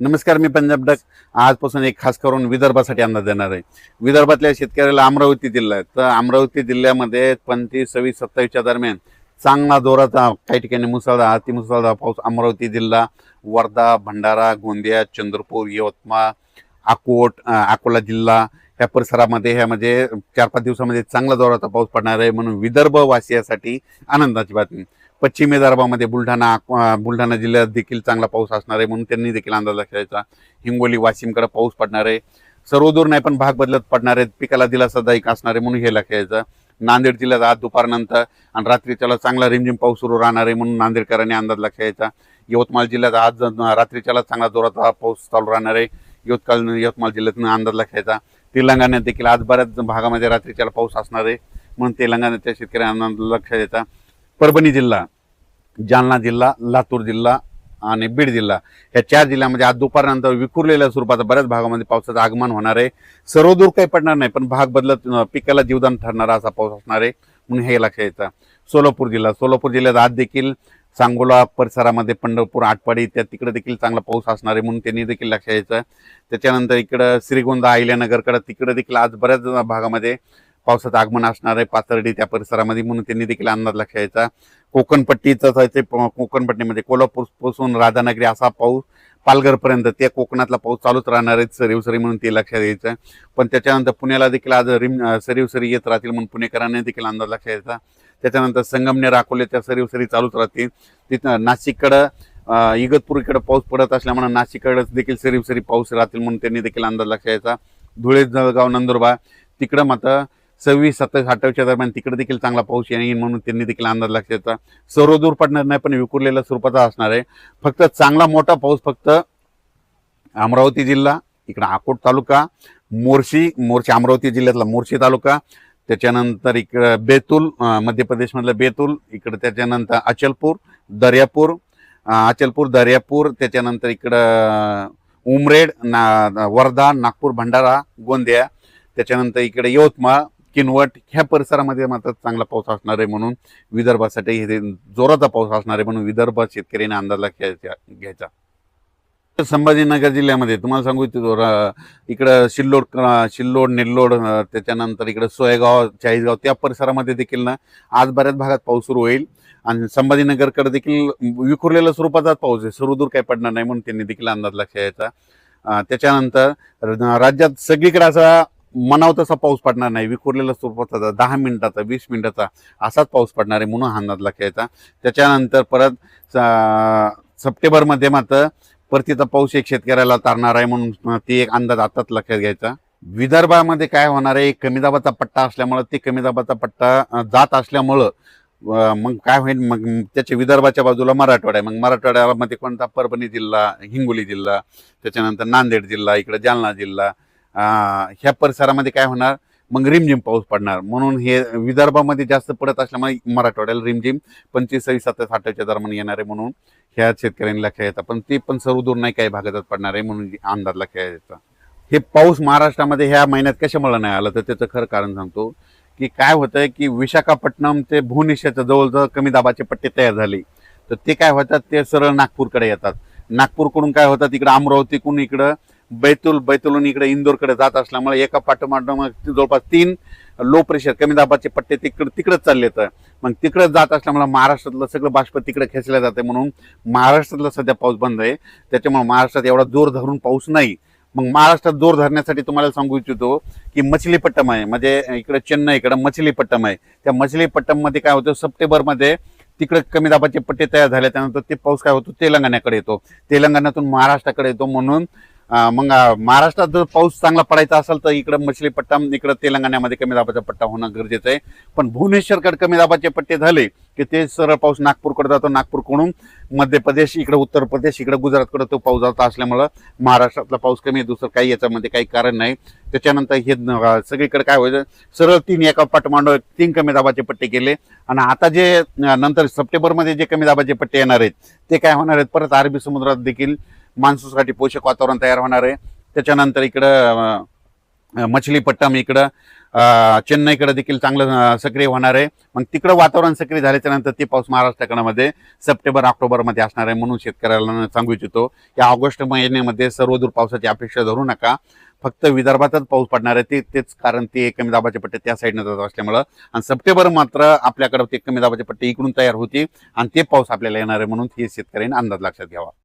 नमस्कार, मी पंजाब डक. आजपासून एक खास करून विदर्भासाठी अंदाज देणार आहे. विदर्भातल्या शेतकऱ्याला अमरावती जिल्हा आहे, तर अमरावती जिल्ह्यामध्ये 25, 26, 27च्या दरम्यान चांगला जोराचा, काही ठिकाणी मुसळधार, अतिमुसळधार पाऊस अमरावती जिल्हा, वर्धा, भंडारा, गोंदिया, चंद्रपूर, यवतमाळ, अकोला जिल्हा ह्या परिसरामध्ये ह्या म्हणजे 4-5 दिवसामध्ये चांगला जोराचा पाऊस पडणार आहे. म्हणून विदर्भ वासियासाठी आनंदाची बातमी. पश्चिम विदर्भामध्ये बुलढाणा जिल्ह्यात देखील चांगला पाऊस असणार आहे, म्हणून त्यांनी देखील अंदाज लक्षायचा. हिंगोली, वाशिमकडे पाऊस पडणार आहे. सर्वदूर नाही पण भाग बदलत पडणार आहेत. पिकाला दिलासादायक असणार आहे, म्हणून हे लक्षायचं. नांदेड जिल्ह्यात आज दुपारनंतर आणि रात्रीच्याला चांगला रिमझिम पाऊस सुरू राहणार आहे, म्हणून नांदेडकरांनी अंदाज लक्षायचा. यवतमाळ जिल्ह्यात आज रात्रीच्याला चांगला जोराचा पाऊस चालू राहणार आहे, यवतमाळ जिल्ह्यातून अंदाज लक्षायचा. तेलंगणात देखील आज बऱ्याच भागामध्ये रात्रीच्याला पाऊस असणार आहे, म्हणून तेलंगणाच्या शेतकऱ्यांना अंदाज लक्षायचा. परभणी जिल्हा, जालना जिल्हा, लातूर जिल्हा आणि बीड जिल्हा या 4 जिल्ह्यामध्ये आज दुपारनंतर विखुरलेल्या स्वरूपाचा बऱ्याच भागामध्ये पावसाचं आगमन होणार आहे. सर्वदूर काही पडणार नाही, पण भाग बदलत पिकाला जीवदान ठरणारा असा पाऊस असणार आहे, म्हणून हे लक्षात येतं. सोलापूर जिल्ह्यात आज देखील सांगोला परिसरामध्ये, पंढरपूर, आटपाडी त्या तिकडे देखील चांगला पाऊस असणार आहे, म्हणून त्यांनी देखील लक्षात यायचं. त्याच्यानंतर इकडं श्रीगोंदा, अहिल्यानगरकडे तिकडे देखील आज बऱ्याच भागामध्ये पावसाचं आगमन असणार आहे, पाथर्डी त्या परिसरामध्ये, म्हणून त्यांनी देखील अंदाज लक्षात यायचा. कोकणपट्टीमध्ये कोल्हापूरपासून राधानगरी असा पाऊस पालघरपर्यंत त्या कोकणातला पाऊस चालूच राहणार आहे सरीवसरी, म्हणून ते लक्षात यायचं. पण त्याच्यानंतर पुण्याला देखील आज सरीवसरी येत राहतील, म्हणून पुणेकरांनी देखील अंदाज लक्षात यायचा. त्याच्यानंतर संगमनेर, अकोल्याच्या सरीवसरी चालूच राहतील. तिथं नाशिककडं इगतपुरीकडे पाऊस पडत असल्यामुळे नाशिककडे देखील सरीवसरी पाऊस राहतील, म्हणून त्यांनी देखील अंदाज लक्षात यायचा. धुळे, जळगाव, नंदुरबार तिकडं मात्र 26, 27, 28च्या दरम्यान तिकडे देखील चांगला पाऊस येईल, म्हणून त्यांनी देखील अंदाज लक्षात यायचा. सर्वदूर पडणार नाही, पण विखुरलेल्या स्वरूपाचा असणार आहे. फक्त चांगला मोठा पाऊस फक्त अमरावती जिल्हा, इकडं अकोट तालुका, मोर्शी अमरावती जिल्ह्यातला मोर्शी तालुका, त्याच्यानंतर इकडं बेतूल, मध्य प्रदेशमधलं बेतूल, इकडं त्याच्यानंतर अचलपूर, दर्यापूर, त्याच्यानंतर इकडं उमरेड, वर्धा, नागपूर, भंडारा, गोंदिया, त्याच्यानंतर इकडे यवतमाळ, किनवट ह्या परिसरामध्ये मात्र चांगला पाऊस असणार आहे, म्हणून विदर्भासाठी हे जोराचा पाऊस असणार आहे, म्हणून विदर्भ शेतकऱ्यांनी अंदाज घ्यायचा. संभाजीनगर जिल्ह्यामध्ये तुम्हाला सांगू इच्छितो, इकडं शिल्लोड, नेल्लोड, त्याच्यानंतर इकडं सोयगाव, चाळीसगाव त्या परिसरामध्ये देखील ना आज बऱ्याच भागात पाऊस सुरू होईल. आणि संभाजीनगरकडे देखील विखुरलेल्या स्वरूपाचाच पाऊस आहे, सर्वदूर काही पडणार नाही, म्हणून त्यांनी देखील अंदाज लक्षात यायचा. त्याच्यानंतर राज्यात सगळीकडे असा म्हणावं तसा पाऊस पडणार नाही, विखुरलेला स्वरूपाचा 10 मिनिटाचा, 20 मिनिटाचा असाच पाऊस पडणार आहे, म्हणून अंदाज लक्षात यायचा. त्याच्यानंतर परत सप्टेंबरमध्ये मात्र परतीचा पाऊस एक शेतकऱ्याला तारणार आहे, म्हणून ते एक अंदाज आताच लक्षात घ्यायचा. विदर्भामध्ये काय होणार आहे, कमी दाबाचा पट्टा असल्यामुळं, ते कमी दाबाचा पट्टा जात असल्यामुळं मग काय होईल, मग त्याच्या विदर्भाच्या बाजूला मराठवाडा आहे. मग मराठवाड्यामध्ये कोणता, परभणी जिल्हा, हिंगोली जिल्हा, त्याच्यानंतर नांदेड जिल्हा, इकडे जालना जिल्हा, ह्या परिसरामध्ये काय होणार, मग रिमझिम पाऊस पडणार. म्हणून हे विदर्भामध्ये जास्त पडत असल्यामुळे मराठवाड्याला रिमझिम 25, 26, 27, 28च्या दरम्यान येणार आहे, म्हणून ह्या शेतकऱ्यांनी लक्षात येतात. पण ते पण सर्वदूर नाही, काही भागातच पडणार आहे, म्हणून अंदाज लक्षात यायचा. हे पाऊस महाराष्ट्रामध्ये ह्या महिन्यात कशामुळे नाही आलं, तर त्याचं खरं कारण सांगतो. की काय होतंय की विशाखापट्टणम ते भुवनेश्वरच्या जवळजवळ कमी दाबाचे पट्टे तयार झाले, तर ते काय होतात, ते सरळ नागपूरकडे येतात. नागपूरकडून काय होतात, इकडं अमरावतीकडून इकडं बैतूलहून इकडे इंदोरकडे जात असल्यामुळे एका पाठोपाठ जवळपास 3 लो प्रेशर कमी दाबाचे पट्टे तिकडंच चालले. तर मग तिकडं जात असल्यामुळे महाराष्ट्रातलं सगळं बाष्प तिकडे खेचलं जाते, म्हणून महाराष्ट्रातला सध्या पाऊस बंद आहे. त्याच्यामुळे महाराष्ट्रात एवढा जोर धरून पाऊस नाही. मग महाराष्ट्रात जोर धरण्यासाठी तुम्हाला सांगू इच्छितो की मछलीपट्टम आहे, म्हणजे इकडे चेन्नईकडे मछलीपट्टम आहे. त्या मछलीपट्टममध्ये काय होतं, सप्टेंबरमध्ये तिकडे कमी दाबाचे पट्टे तयार झाले, त्यानंतर ते पाऊस काय होतो, तेलंगणाकडे येतो, तेलंगणातून महाराष्ट्राकडे येतो. म्हणून मग महाराष्ट्रात जर पाऊस चांगला पडायचा असेल तर इकडं मछलीपट्टम, इकडं तेलंगणामध्ये कमी दाबाचा पट्टा होणं गरजेचं आहे. पण भुवनेश्वरकडे कमी दाबाचे पट्टे झाले की ते सरळ पाऊस नागपूरकडे जातो, नागपूरकडून मध्य प्रदेश, इकडे उत्तर प्रदेश, इकडे गुजरातकडे तो पाऊस जात असल्यामुळं महाराष्ट्रातला पाऊस कमी आहे, दुसरं काही याच्यामध्ये काही कारण नाही. त्याच्यानंतर हे सगळीकडे काय व्हायचं, सरळ 3 एका पाठोपाठ 3 कमी दाबाचे पट्टे केले. आणि आता जे नंतर सप्टेंबरमध्ये जे कमी दाबाचे पट्टे येणार आहेत ते काय होणार आहेत, परत अरबी समुद्रात देखील मान्सूनसाठी पोषक वातावरण तयार होणार आहे. त्याच्यानंतर इकडं मछलीपट्टम इकडं चेन्नईकडे देखील चांगलं सक्रिय होणार आहे. मग तिकडं वातावरण सक्रिय झाल्याच्या नंतर ते पाऊस महाराष्ट्राकडे सप्टेंबर ऑक्टोबरमध्ये असणार आहे. म्हणून शेतकऱ्याला सांगू इच्छितो या ऑगस्ट महिन्यामध्ये सर्वदूर पावसाची अपेक्षा धरू नका. फक्त विदर्भातच पाऊस पडणार आहे. तेच कारण ते कमी दाबाचे पट्टे त्या साईडनं जात असल्यामुळं, आणि सप्टेंबर मात्र आपल्याकडे ते कमी दाबाचे पट्टे इकडून तयार होते आणि ते पाऊस आपल्याला येणार आहे. म्हणून हे शेतकऱ्यांनी अंदाज लक्षात घ्यावा.